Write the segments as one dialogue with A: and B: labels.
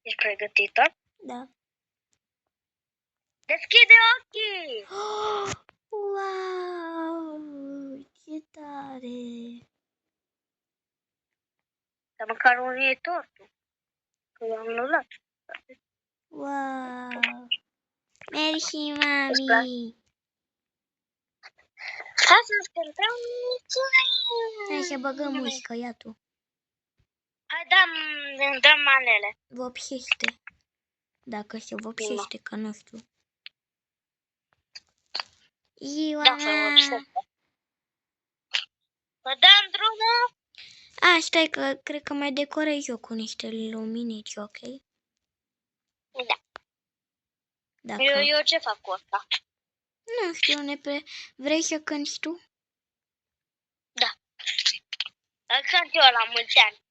A: Ești pregătită?
B: Da.
A: Deschide ochii!
B: Wow! Ce tare!
A: Dar măcar unul e tortul. Că eu am luat.
B: Wow! Mersi, mami!
A: Hai să cântăm.
B: Hai să băgăm muzică, ia tu.
A: Hai, dăm manele.
B: Vopsește. Dacă se vopsește, că nu știu. Ziua
A: Da, să
B: mea!
A: vopsește. Să dăm drumul.
B: Stai că cred că mai decorez eu cu niște luminici, ok?
A: Da.
B: Dacă...
A: Eu ce fac cu asta?
B: Nu știu, vrei să cânti tu?
A: Da. Îl cânt eu la mulți ani.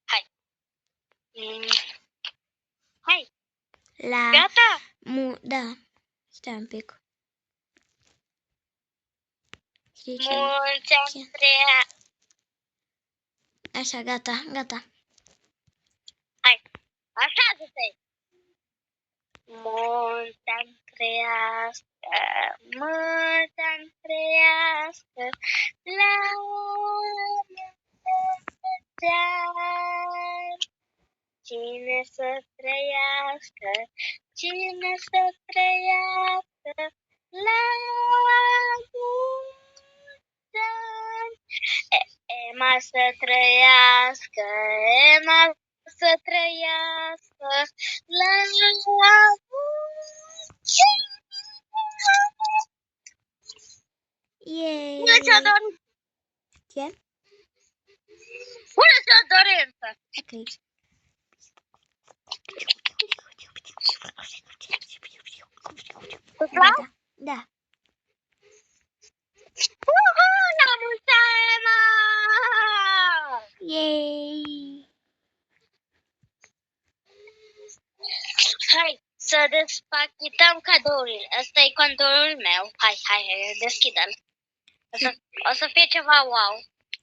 A: Hai. Hai. Gata?
B: Da. Stai un pic.
A: Mulți ani, Andreea.
B: Așa, gata.
A: Hai. Așa să te. Mulți ani trăiască, mulți ani trăiască, la mulți ani. Cine să trăiască, cine să trăiască, la mulți ani. Emma să trăiască, Emma să trăiască, la mulți ani.
B: Yay!
A: Bună ți-o dorință!
B: Ce?
A: Bună ți-o dorință!
B: Ok.
A: Gata?
B: Da.
A: La mulți ani, Emma!
B: Yay!
A: Hai să despachităm cadourile. Ăsta e contorul meu. Hai, deschide-l. O să fie ceva wow.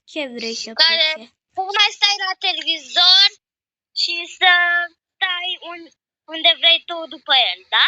B: Ce vrei să
A: Care
B: fie?
A: cum mai stai la televizor și să stai unde vrei tu după el, da?